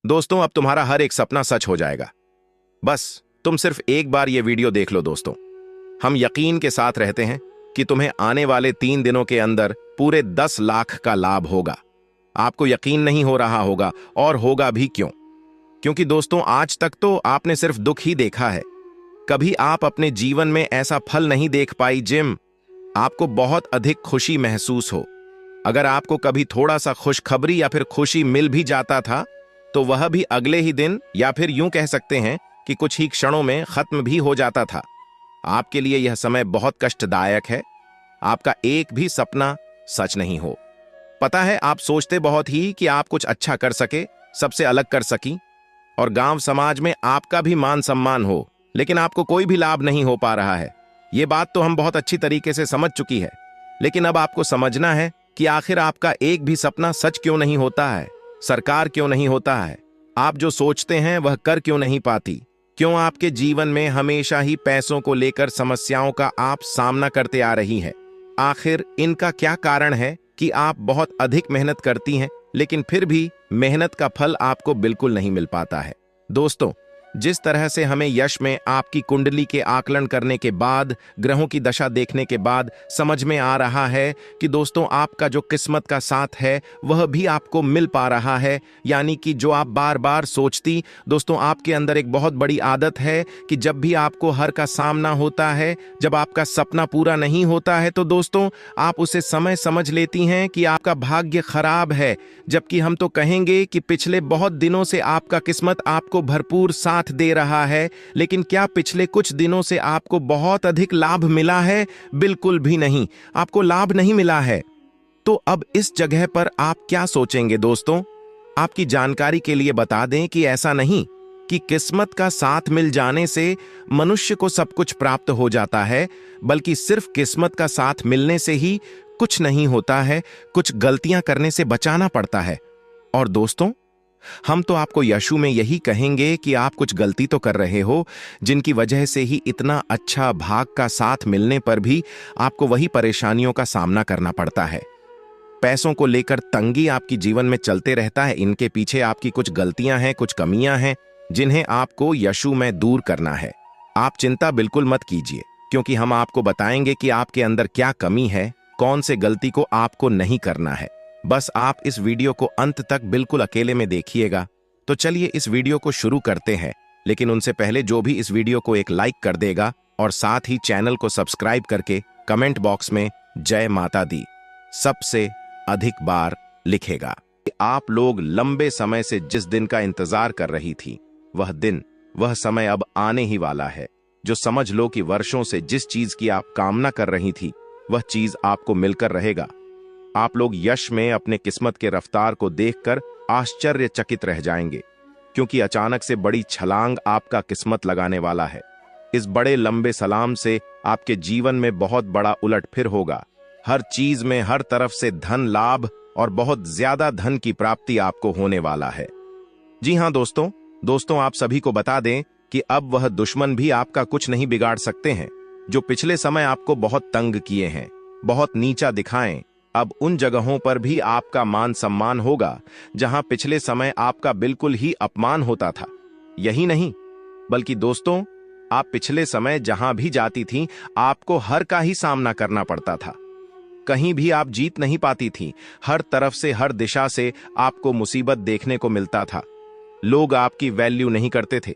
दोस्तों, अब तुम्हारा हर एक सपना सच हो जाएगा। बस तुम सिर्फ एक बार ये वीडियो देख लो दोस्तों। हम यकीन के साथ रहते हैं कि तुम्हें आने वाले 3 दिनों के अंदर पूरे 10 लाख का लाभ होगा। आपको यकीन नहीं हो रहा होगा, और होगा भी क्यों? क्योंकि दोस्तों, आज तक तो आपने सिर्फ दुख ही देखा है। कभी आप अपने जीवन में ऐसा फल नहीं देख पाई जिम आपको बहुत अधिक खुशी महसूस हो। अगर आपको कभी थोड़ा सा खुशखबरी या फिर खुशी मिल भी जाता था, तो वह भी अगले ही दिन, या फिर यूं कह सकते हैं कि कुछ ही क्षणों में खत्म भी हो जाता था। आपके लिए यह समय बहुत कष्टदायक है। आपका एक भी सपना सच नहीं हो। पता है, आप सोचते बहुत ही कि आप कुछ अच्छा कर सके, सबसे अलग कर सकी, और गांव समाज में आपका भी मान सम्मान हो, लेकिन आपको कोई भी लाभ नहीं हो पा रहा है। ये बात तो हम बहुत अच्छी तरीके से समझ चुकी है, लेकिन अब आपको समझना है कि आखिर आपका एक भी सपना सच क्यों नहीं होता है, सरकार क्यों नहीं होता है, आप जो सोचते हैं वह कर क्यों नहीं पाती, क्यों आपके जीवन में हमेशा ही पैसों को लेकर समस्याओं का आप सामना करते आ रही हैं। आखिर इनका क्या कारण है कि आप बहुत अधिक मेहनत करती हैं, लेकिन फिर भी मेहनत का फल आपको बिल्कुल नहीं मिल पाता है। दोस्तों, जिस तरह से हमें यश में आपकी कुंडली के आकलन करने के बाद, ग्रहों की दशा देखने के बाद समझ में आ रहा है कि दोस्तों, आपका जो किस्मत का साथ है वह भी आपको मिल पा रहा है। यानी कि जो आप बार बार सोचती, दोस्तों, आपके अंदर एक बहुत बड़ी आदत है कि जब भी आपको हर का सामना होता है, जब आपका सपना पूरा नहीं होता है, तो दोस्तों आप उसे समय समझ लेती हैं कि आपका भाग्य खराब है। जबकि हम तो कहेंगे कि पिछले बहुत दिनों से आपका किस्मत आपको भरपूर साथ दे रहा है। लेकिन क्या पिछले कुछ दिनों से आपको बहुत अधिक लाभ मिला है? बिल्कुल भी नहीं, आपको लाभ नहीं मिला है। तो अब इस जगह पर आप क्या सोचेंगे दोस्तों? आपकी जानकारी के लिए बता दें कि ऐसा नहीं कि किस्मत का साथ मिल जाने से मनुष्य को सब कुछ प्राप्त हो जाता है, बल्कि सिर्फ किस्मत का साथ मिलने से ही कुछ नहीं होता है, कुछ गलतियां करने से बचाना पड़ता है। और दोस्तों, हम तो आपको यशु में यही कहेंगे कि आप कुछ गलती तो कर रहे हो, जिनकी वजह से ही इतना अच्छा भाग का साथ मिलने पर भी आपको वही परेशानियों का सामना करना पड़ता है। पैसों को लेकर तंगी आपकी जीवन में चलते रहता है। इनके पीछे आपकी कुछ गलतियां हैं, कुछ कमियां हैं, जिन्हें आपको यशु में दूर करना है। आप चिंता बिल्कुल मत कीजिए, क्योंकि हम आपको बताएंगे कि आपके अंदर क्या कमी है, कौन से गलती को आपको नहीं करना है। बस आप इस वीडियो को अंत तक बिल्कुल अकेले में देखिएगा। तो चलिए इस वीडियो को शुरू करते हैं, लेकिन उनसे पहले जो भी इस वीडियो को एक लाइक कर देगा और साथ ही चैनल को सब्सक्राइब करके कमेंट बॉक्स में जय माता दी सबसे अधिक बार लिखेगा। आप लोग लंबे समय से जिस दिन का इंतजार कर रही थी, वह दिन, वह समय अब आने ही वाला है। जो समझ लो कि वर्षों से जिस चीज की आप कामना कर रही थी, वह चीज आपको मिलकर रहेगा। आप लोग यश में अपने किस्मत के रफ्तार को देखकर आश्चर्यचकित रह जाएंगे, क्योंकि अचानक से बड़ी छलांग आपका किस्मत लगाने वाला है। इस बड़े लंबे सलाम से आपके जीवन में बहुत बड़ा उलटफेर होगा। हर चीज में हर तरफ से धन लाभ और बहुत ज्यादा धन की प्राप्ति आपको होने वाला है। जी हां दोस्तों, आप सभी को बता दें कि अब वह दुश्मन भी आपका कुछ नहीं बिगाड़ सकते हैं, जो पिछले समय आपको बहुत तंग किए हैं, बहुत नीचा दिखाएं। अब उन जगहों पर भी आपका मान सम्मान होगा जहां पिछले समय आपका बिल्कुल ही अपमान होता था। यही नहीं, बल्कि दोस्तों, आप पिछले समय जहां भी जाती थीं, आपको हर का ही सामना करना पड़ता था। कहीं भी आप जीत नहीं पाती थीं। हर तरफ से, हर दिशा से आपको मुसीबत देखने को मिलता था। लोग आपकी वैल्यू नहीं करते थे,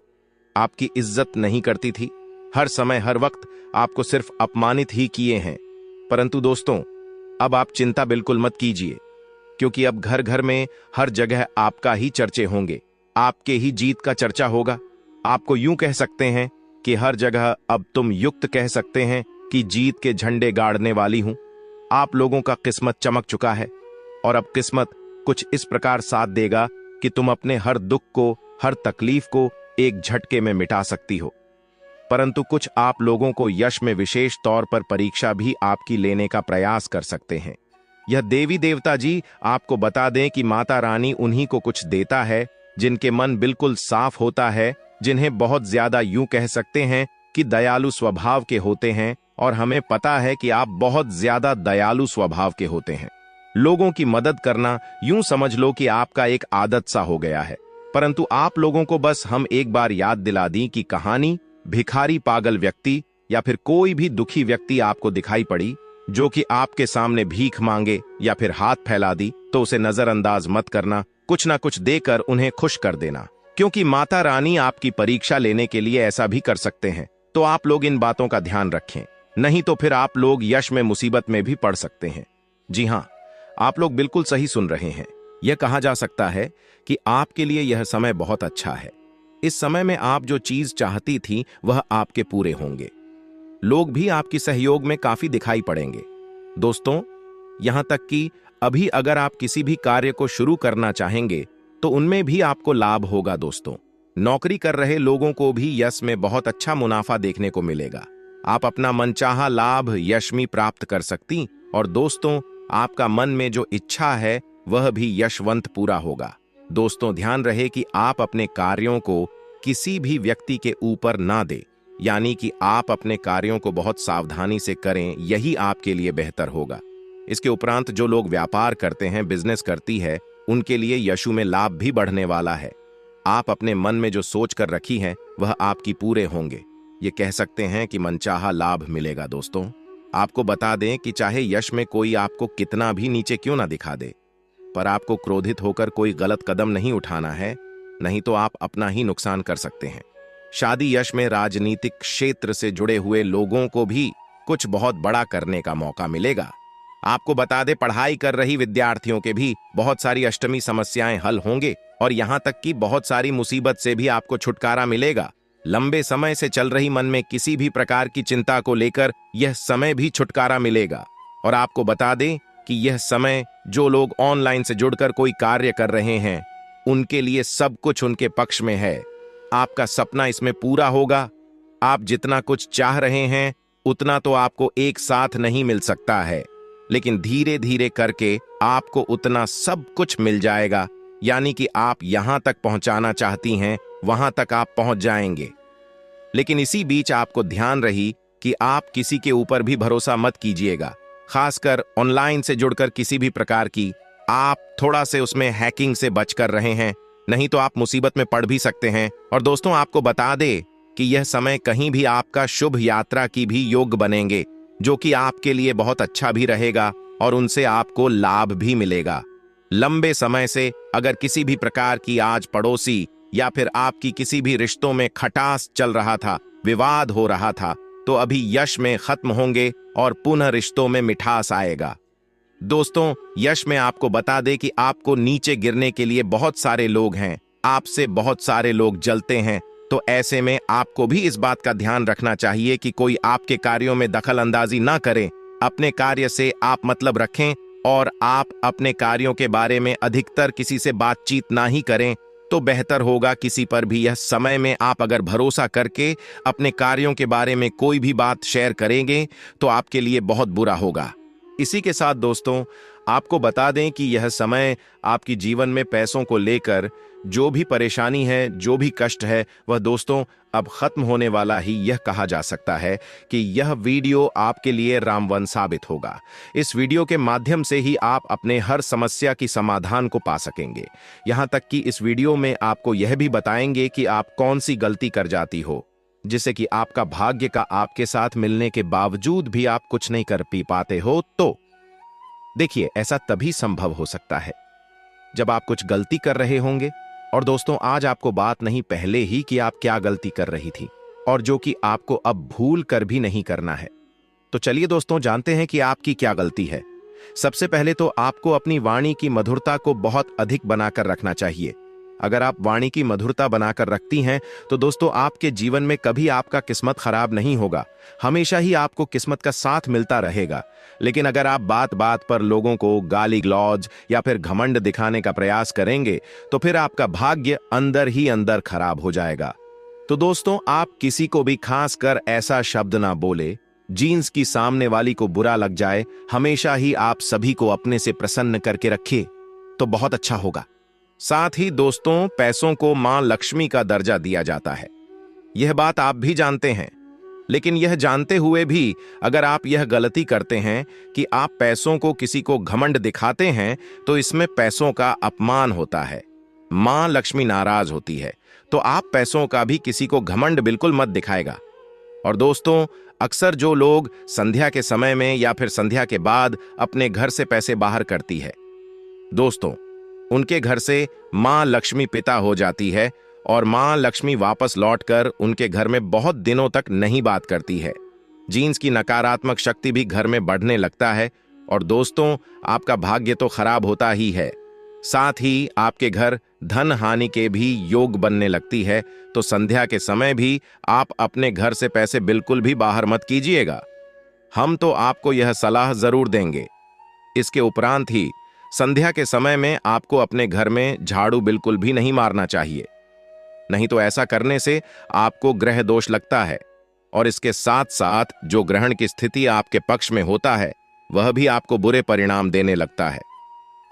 आपकी इज्जत नहीं करती थी। हर समय, हर वक्त आपको सिर्फ अपमानित ही किए हैं। परंतु दोस्तों, अब आप चिंता बिल्कुल मत कीजिए, क्योंकि अब घर घर में हर जगह आपका ही चर्चे होंगे, आपके ही जीत का चर्चा होगा। आपको यूं कह सकते हैं कि हर जगह अब तुम युक्त कह सकते हैं कि जीत के झंडे गाड़ने वाली हूं। आप लोगों का किस्मत चमक चुका है, और अब किस्मत कुछ इस प्रकार साथ देगा कि तुम अपने हर दुख को, हर तकलीफ को एक झटके में मिटा सकती हो। परंतु कुछ आप लोगों को यश में विशेष तौर पर परीक्षा भी आपकी लेने का प्रयास कर सकते हैं। यह देवी देवता जी आपको बता दें कि माता रानी उन्हीं को कुछ देता है जिनके मन बिल्कुल साफ होता है, जिन्हें बहुत ज्यादा यूं कह सकते हैं कि दयालु स्वभाव के होते हैं। और हमें पता है कि आप बहुत ज्यादा दयालु स्वभाव के होते हैं। लोगों की मदद करना यूं समझ लो कि आपका एक आदत सा हो गया है। परंतु आप लोगों को बस हम एक बार याद दिला दी कि कहानी भिखारी पागल व्यक्ति या फिर कोई भी दुखी व्यक्ति आपको दिखाई पड़ी जो कि आपके सामने भीख मांगे या फिर हाथ फैला दी, तो उसे नजरअंदाज मत करना, कुछ ना कुछ देकर उन्हें खुश कर देना, क्योंकि माता रानी आपकी परीक्षा लेने के लिए ऐसा भी कर सकते हैं। तो आप लोग इन बातों का ध्यान रखें, नहीं तो फिर आप लोग यश में मुसीबत में भी पड़ सकते हैं। जी हाँ, आप लोग बिल्कुल सही सुन रहे हैं। यह कहा जा सकता है कि आपके लिए यह समय बहुत अच्छा है। इस समय में आप जो चीज चाहती थी वह आपके पूरे होंगे। लोग भी आपकी सहयोग में काफी दिखाई पड़ेंगे। दोस्तों, यहां तक कि अभी अगर आप किसी भी कार्य को शुरू करना चाहेंगे तो उनमें भी आपको लाभ होगा। दोस्तों, नौकरी कर रहे लोगों को भी यश में बहुत अच्छा मुनाफा देखने को मिलेगा। आप अपना मनचाहा लाभ यश में प्राप्त कर सकती, और दोस्तों, आपका मन में जो इच्छा है वह भी यशवंत पूरा होगा। दोस्तों, ध्यान रहे कि आप अपने कार्यों को किसी भी व्यक्ति के ऊपर ना दें, यानी कि आप अपने कार्यों को बहुत सावधानी से करें, यही आपके लिए बेहतर होगा। इसके उपरांत जो लोग व्यापार करते हैं, बिजनेस करती है, उनके लिए यशु में लाभ भी बढ़ने वाला है। आप अपने मन में जो सोच कर रखी है वह आपकी पूरे होंगे। ये कह सकते हैं कि मनचाहा लाभ मिलेगा। दोस्तों, आपको बता दें कि चाहे यश में कोई आपको कितना भी नीचे क्यों ना दिखा दे, पर आपको क्रोधित होकर कोई गलत कदम नहीं उठाना है, नहीं तो आप अपना ही नुकसान कर सकते हैं। शादी यश में राजनीतिक क्षेत्र से जुड़े हुए लोगों को भी कुछ बहुत बड़ा करने का मौका मिलेगा। आपको बता दें, पढ़ाई कर रही विद्यार्थियों के भी बहुत सारी अष्टमी समस्याएं हल होंगे, और यहां तक कि बहुत सारी मुसीबत से भी आपको छुटकारा मिलेगा। लंबे समय से चल रही मन में किसी भी प्रकार की चिंता को लेकर यह समय भी छुटकारा मिलेगा। और आपको बता दें कि यह समय जो लोग ऑनलाइन से जुड़कर कोई कार्य कर रहे हैं, उनके लिए सब कुछ उनके पक्ष में है। आपका सपना इसमें पूरा होगा। आप जितना कुछ चाह रहे हैं उतना तो आपको एक साथ नहीं मिल सकता है, लेकिन धीरे धीरे करके आपको उतना सब कुछ मिल जाएगा। यानी कि आप यहां तक पहुंचाना चाहती हैं वहां तक आप पहुंच जाएंगे। लेकिन इसी बीच आपको ध्यान रही कि आप किसी के ऊपर भी भरोसा मत कीजिएगा, खासकर ऑनलाइन से जुड़कर किसी भी प्रकार की। आप थोड़ा से उसमें हैकिंग से बच कर रहे हैं, नहीं तो आप मुसीबत में पड़ भी सकते हैं। और दोस्तों, आपको बता दे कि यह समय कहीं भी आपका शुभ यात्रा की भी योग बनेंगे, जो कि आपके लिए बहुत अच्छा भी रहेगा और उनसे आपको लाभ भी मिलेगा। लंबे समय से अगर किसी भी प्रकार की आज पड़ोसी या फिर आपकी किसी भी रिश्तों में खटास चल रहा था, विवाद हो रहा था, तो अभी यश में खत्म होंगे और पुनः रिश्तों में मिठास आएगा। दोस्तों, यश में आपको बता दे कि आपको नीचे गिरने के लिए बहुत सारे लोग हैं, आपसे बहुत सारे लोग जलते हैं। तो ऐसे में आपको भी इस बात का ध्यान रखना चाहिए कि कोई आपके कार्यों में दखल अंदाजी ना करे। अपने कार्य से आप मतलब रखें और आप अपने कार्यों के बारे में अधिकतर किसी से बातचीत ना ही करें तो बेहतर होगा। किसी पर भी यह समय में आप अगर भरोसा करके अपने कार्यों के बारे में कोई भी बात शेयर करेंगे तो आपके लिए बहुत बुरा होगा। इसी के साथ दोस्तों, आपको बता दें कि यह समय आपकी जीवन में पैसों को लेकर जो भी परेशानी है, जो भी कष्ट है, वह दोस्तों अब खत्म होने वाला ही। यह कहा जा सकता है कि यह वीडियो आपके लिए रामवन साबित होगा। इस वीडियो के माध्यम से ही आप अपने हर समस्या की समाधान को पा सकेंगे। यहां तक कि इस वीडियो में आपको यह भी बताएंगे कि आप कौन सी गलती कर जाती हो, जिससे कि आपका भाग्य का आपके साथ मिलने के बावजूद भी आप कुछ नहीं कर पाते हो। तो देखिए, ऐसा तभी संभव हो सकता है जब आप कुछ गलती कर रहे होंगे। और दोस्तों, आज आपको बात नहीं पहले ही कि आप क्या गलती कर रही थी, और जो कि आपको अब भूल कर भी नहीं करना है। तो चलिए दोस्तों, जानते हैं कि आपकी क्या गलती है। सबसे पहले तो आपको अपनी वाणी की मधुरता को बहुत अधिक बनाकर रखना चाहिए। अगर आप वाणी की मधुरता बनाकर रखती हैं तो दोस्तों, आपके जीवन में कभी आपका किस्मत खराब नहीं होगा, हमेशा ही आपको किस्मत का साथ मिलता रहेगा। लेकिन अगर आप बात बात पर लोगों को गाली गलौज या फिर घमंड दिखाने का प्रयास करेंगे तो फिर आपका भाग्य अंदर ही अंदर खराब हो जाएगा। तो दोस्तों, आप किसी को भी खास कर ऐसा शब्द ना बोले जीन्स की सामने वाली को बुरा लग जाए। हमेशा ही आप सभी को अपने से प्रसन्न करके रखिए तो बहुत अच्छा होगा। साथ ही दोस्तों, पैसों को मां लक्ष्मी का दर्जा दिया जाता है, यह बात आप भी जानते हैं। लेकिन यह जानते हुए भी अगर आप यह गलती करते हैं कि आप पैसों को किसी को घमंड दिखाते हैं तो इसमें पैसों का अपमान होता है। मां लक्ष्मी नाराज होती है, तो आप पैसों का भी किसी को घमंड बिल्कुल मत दिखाएगा। और दोस्तों, अक्सर जो लोग संध्या के समय में या फिर संध्या के बाद अपने घर से पैसे बाहर करती है, दोस्तों, उनके घर से मां लक्ष्मी पिता हो जाती है और मां लक्ष्मी वापस लौटकर उनके घर में बहुत दिनों तक नहीं बात करती है। जीन्स की नकारात्मक शक्ति भी घर में बढ़ने लगता है और दोस्तों, आपका भाग्य तो खराब होता ही है, साथ ही आपके घर धन हानि के भी योग बनने लगती है। तो संध्या के समय भी आप अपने घर से पैसे बिल्कुल भी बाहर मत कीजिएगा। हम तो आपको यह सलाह जरूर देंगे। इसके उपरांत ही संध्या के समय में आपको अपने घर में झाड़ू बिल्कुल भी नहीं मारना चाहिए, नहीं तो ऐसा करने से आपको ग्रह दोष लगता है और इसके साथ साथ जो ग्रहण की स्थिति आपके पक्ष में होता है वह भी आपको बुरे परिणाम देने लगता है।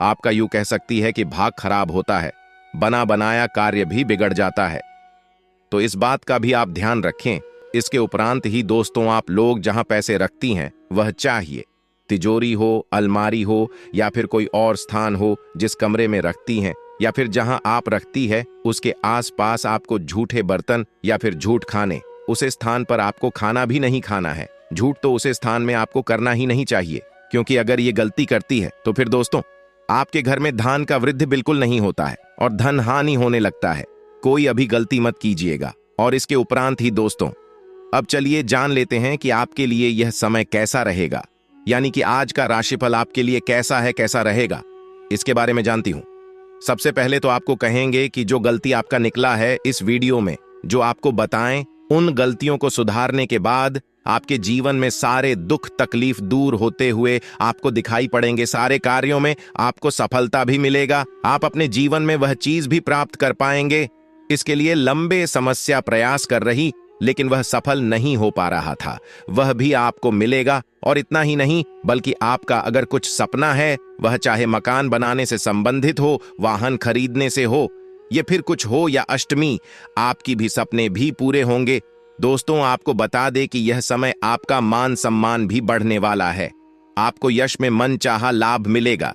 आपका यूं कह सकती है कि भाग खराब होता है, बना बनाया कार्य भी बिगड़ जाता है। तो इस बात का भी आप ध्यान रखें। इसके उपरांत ही दोस्तों, आप लोग जहां पैसे रखती हैं वह चाहिए तिजोरी हो, अलमारी हो या फिर कोई और स्थान हो जिस कमरे में रखती हैं, या फिर जहां आप रखती है उसके आसपास आपको झूठे बर्तन या फिर झूठ खाने, उस स्थान पर आपको खाना भी नहीं खाना है। झूठ तो उस स्थान में आपको करना ही नहीं चाहिए, क्योंकि अगर ये गलती करती है तो फिर दोस्तों, आपके घर में धन का वृद्धि बिल्कुल नहीं होता है और धन हानि होने लगता है। कोई अभी गलती मत कीजिएगा। और इसके उपरांत ही दोस्तों, अब चलिए जान लेते हैं कि आपके लिए यह समय कैसा रहेगा, यानी कि आज का राशिफल आपके लिए कैसा है, कैसा रहेगा, इसके बारे में जानती हूं। सबसे पहले तो आपको कहेंगे कि जो गलती आपका निकला है इस वीडियो में, जो आपको बताएं, उन गलतियों को सुधारने के बाद आपके जीवन में सारे दुख तकलीफ दूर होते हुए आपको दिखाई पड़ेंगे। सारे कार्यों में आपको सफलता भी मिलेगा, आप अपने जीवन में वह चीज भी प्राप्त कर पाएंगे। इसके लिए लंबे समस्या प्रयास कर रही, लेकिन वह सफल नहीं हो पा रहा था, वह भी आपको मिलेगा। और इतना ही नहीं, बल्कि आपका अगर कुछ सपना है, वह चाहे मकान बनाने से संबंधित हो, वाहन खरीदने से हो, ये फिर कुछ हो या अष्टमी, आपकी भी सपने भी पूरे होंगे। दोस्तों, आपको बता दे कि यह समय आपका मान सम्मान भी बढ़ने वाला है। आपको यश में मनचाहा लाभ मिलेगा।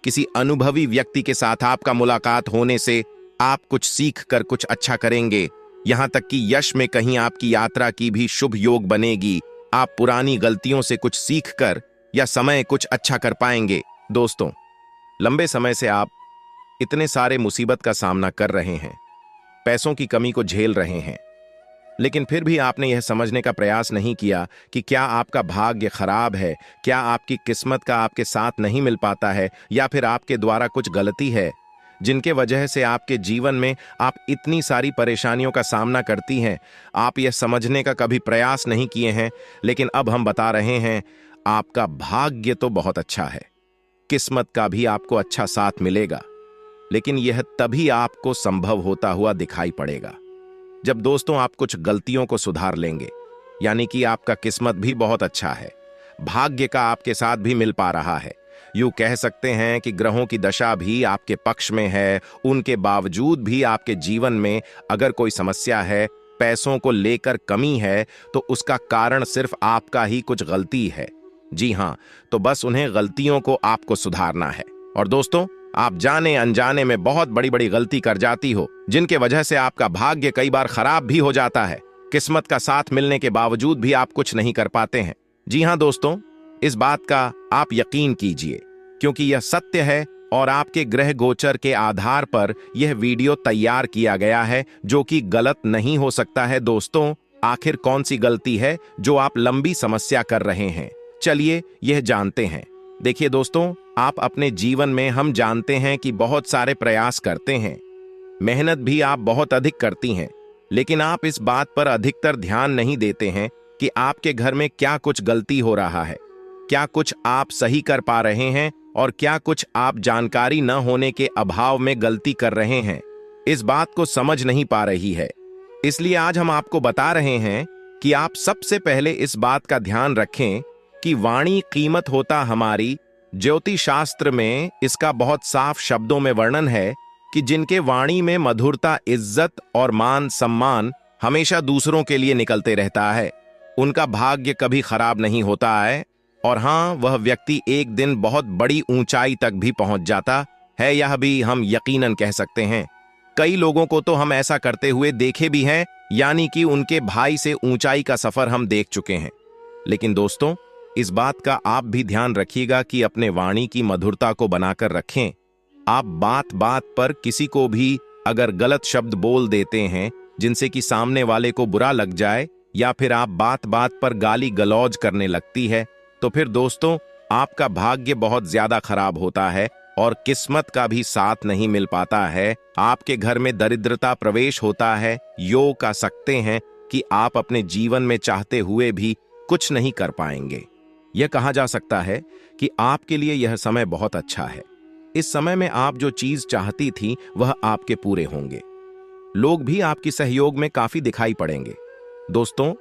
किसी अनुभवी व्यक्ति के साथ आपका मुलाकात होने से आप कुछ सीख कर कुछ अच्छा करेंगे। यहां तक कि यश में कहीं आपकी यात्रा की भी शुभ योग बनेगी। आप पुरानी गलतियों से कुछ सीख कर या समय कुछ अच्छा कर पाएंगे। दोस्तों, लंबे समय से आप इतने सारे मुसीबत का सामना कर रहे हैं, पैसों की कमी को झेल रहे हैं, लेकिन फिर भी आपने यह समझने का प्रयास नहीं किया कि क्या आपका भाग्य खराब है, क्या आपकी किस्मत का आपके साथ नहीं मिल पाता है, या फिर आपके द्वारा कुछ गलती है जिनके वजह से आपके जीवन में आप इतनी सारी परेशानियों का सामना करती हैं। आप यह समझने का कभी प्रयास नहीं किए हैं, लेकिन अब हम बता रहे हैं, आपका भाग्य तो बहुत अच्छा है, किस्मत का भी आपको अच्छा साथ मिलेगा, लेकिन यह तभी आपको संभव होता हुआ दिखाई पड़ेगा जब दोस्तों आप कुछ गलतियों को सुधार लेंगे। यानी कि आपका किस्मत भी बहुत अच्छा है, भाग्य का आपके साथ भी मिल पा रहा है। यूं कह सकते हैं कि ग्रहों की दशा भी आपके पक्ष में है। उनके बावजूद भी आपके जीवन में अगर कोई समस्या है, पैसों को लेकर कमी है, तो उसका कारण सिर्फ आपका ही कुछ गलती है। जी हां, तो बस उन्हें गलतियों को आपको सुधारना है। और दोस्तों, आप जाने अनजाने में बहुत बड़ी बड़ी गलती कर जाती हो, जिनके वजह से आपका भाग्य कई बार खराब भी हो जाता है। किस्मत का साथ मिलने के बावजूद भी आप कुछ नहीं कर पाते हैं। जी हां दोस्तों, इस बात का आप यकीन कीजिए, क्योंकि यह सत्य है और आपके ग्रह गोचर के आधार पर यह वीडियो तैयार किया गया है, जो कि गलत नहीं हो सकता है। दोस्तों, आखिर कौन सी गलती है जो आप लंबी समस्या कर रहे हैं? चलिए यह जानते हैं। देखिए दोस्तों, आप अपने जीवन में, हम जानते हैं कि बहुत सारे प्रयास करते हैं, मेहनत भी आप बहुत अधिक करती हैं, लेकिन आप इस बात पर अधिकतर ध्यान नहीं देते हैं कि आपके घर में क्या कुछ गलती हो रहा है, क्या कुछ आप सही कर पा रहे हैं और क्या कुछ आप जानकारी न होने के अभाव में गलती कर रहे हैं। इस बात को समझ नहीं पा रही है। इसलिए आज हम आपको बता रहे हैं कि आप सबसे पहले इस बात का ध्यान रखें कि वाणी कीमत होता हमारी। ज्योतिष शास्त्र में इसका बहुत साफ शब्दों में वर्णन है कि जिनके वाणी में मधुरता, इज्जत और मान सम्मान हमेशा दूसरों के लिए निकलते रहता है, उनका भाग्य कभी खराब नहीं होता है। और हां, वह व्यक्ति एक दिन बहुत बड़ी ऊंचाई तक भी पहुंच जाता है, यह भी हम यकीनन कह सकते हैं। कई लोगों को तो हम ऐसा करते हुए देखे भी हैं, यानी कि उनके भाई से ऊंचाई का सफर हम देख चुके हैं। लेकिन दोस्तों, इस बात का आप भी ध्यान रखिएगा कि अपने वाणी की मधुरता को बनाकर रखें। आप बात बात पर किसी को भी अगर गलत शब्द बोल देते हैं जिनसे कि सामने वाले को बुरा लग जाए, या फिर आप बात बात पर गाली गलौज करने लगती है, तो फिर दोस्तों आपका भाग्य बहुत ज्यादा खराब होता है और किस्मत का भी साथ नहीं मिल पाता है। आपके घर में दरिद्रता प्रवेश होता है। योग कह सकते हैं कि आप अपने जीवन में चाहते हुए भी कुछ नहीं कर पाएंगे। यह कहा जा सकता है कि आपके लिए यह समय बहुत अच्छा है। इस समय में आप जो चीज चाहती थी वह आपके पूरे होंगे। लोग भी आपकी सहयोग में काफी दिखाई पड़ेंगे। दोस्तों,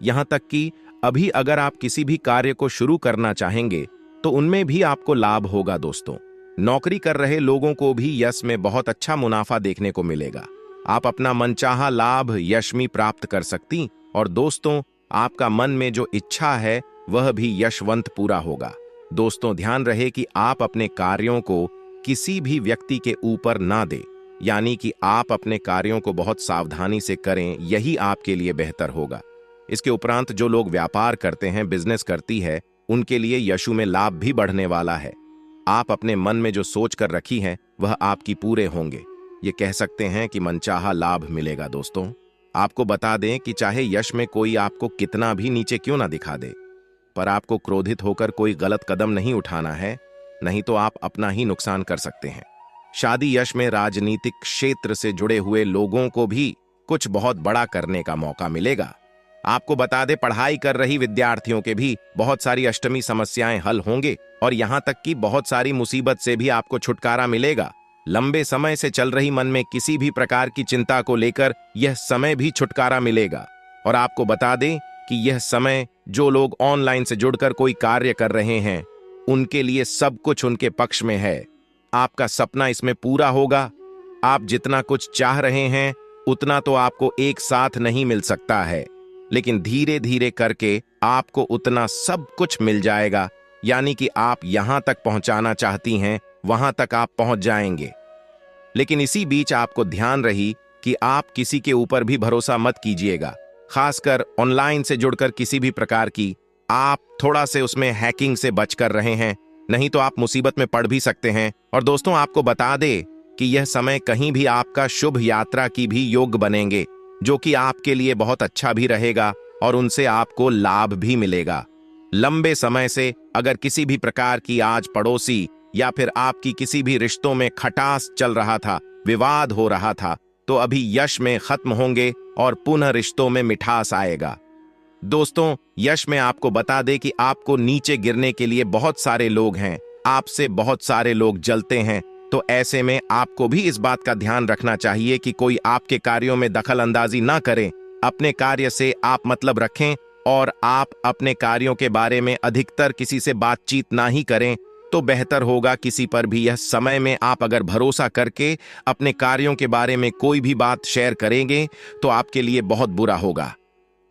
यहां तक कि अभी अगर आप किसी भी कार्य को शुरू करना चाहेंगे तो उनमें भी आपको लाभ होगा। दोस्तों, नौकरी कर रहे लोगों को भी यश में बहुत अच्छा मुनाफा देखने को मिलेगा। आप अपना मनचाहा लाभ यश में प्राप्त कर सकती, और दोस्तों आपका मन में जो इच्छा है वह भी यशवंत पूरा होगा। दोस्तों, ध्यान रहे कि आप अपने कार्यों को किसी भी व्यक्ति के ऊपर ना दें, यानी कि आप अपने कार्यों को बहुत सावधानी से करें, यही आपके लिए बेहतर होगा। इसके उपरांत जो लोग व्यापार करते हैं, बिजनेस करती है, उनके लिए यशु में लाभ भी बढ़ने वाला है। आप अपने मन में जो सोच कर रखी है वह आपकी पूरे होंगे। ये कह सकते हैं कि मनचाहा लाभ मिलेगा। दोस्तों, आपको बता दें कि चाहे यश में कोई आपको कितना भी नीचे क्यों ना दिखा दे, पर आपको क्रोधित होकर कोई गलत कदम नहीं उठाना है, नहीं तो आप अपना ही नुकसान कर सकते हैं। शादी यश में राजनीतिक क्षेत्र से जुड़े हुए लोगों को भी कुछ बहुत बड़ा करने का मौका मिलेगा। आपको बता दें, पढ़ाई कर रही विद्यार्थियों के भी बहुत सारी अष्टमी समस्याएं हल होंगे, और यहां तक कि बहुत सारी मुसीबत से भी आपको छुटकारा मिलेगा। लंबे समय से चल रही मन में किसी भी प्रकार की चिंता को लेकर यह समय भी छुटकारा मिलेगा। और आपको बता दें कि यह समय जो लोग ऑनलाइन से जुड़कर कोई कार्य कर रहे हैं, उनके लिए सब कुछ उनके पक्ष में है। आपका सपना इसमें पूरा होगा। आप जितना कुछ चाह रहे हैं उतना तो आपको एक साथ नहीं मिल सकता है, लेकिन धीरे धीरे करके आपको उतना सब कुछ मिल जाएगा। यानी कि आप यहां तक पहुंचाना चाहती हैं वहां तक आप पहुंच जाएंगे। लेकिन इसी बीच आपको ध्यान रही कि आप किसी के ऊपर भी भरोसा मत कीजिएगा, खासकर ऑनलाइन से जुड़कर किसी भी प्रकार की। आप थोड़ा से उसमें हैकिंग से बचकर रहे हैं, नहीं तो आप मुसीबत में पड़ भी सकते हैं। और दोस्तों, आपको बता दे कि यह समय कहीं भी आपका शुभ यात्रा की भी योग बनेंगे, जो कि आपके लिए बहुत अच्छा भी रहेगा और उनसे आपको लाभ भी मिलेगा। लंबे समय से अगर किसी भी प्रकार की आज पड़ोसी या फिर आपकी किसी भी रिश्तों में खटास चल रहा था, विवाद हो रहा था, तो अभी यश में खत्म होंगे और पुनः रिश्तों में मिठास आएगा। दोस्तों, यश में आपको बता दे कि आपको नीचे गिरने के लिए बहुत सारे लोग हैं, आपसे बहुत सारे लोग जलते हैं। तो ऐसे में आपको भी इस बात का ध्यान रखना चाहिए कि कोई आपके कार्यों में दखल अंदाजी ना करें। अपने कार्य से आप मतलब रखें और आप अपने कार्यों के बारे में अधिकतर किसी से बातचीत ना ही करें तो बेहतर होगा। किसी पर भी यह समय में आप अगर भरोसा करके अपने कार्यों के बारे में कोई भी बात शेयर करेंगे तो आपके लिए बहुत बुरा होगा।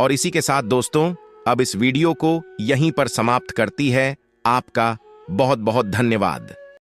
और इसी के साथ दोस्तों, अब इस वीडियो को यहीं पर समाप्त करती है। आपका बहुत बहुत धन्यवाद।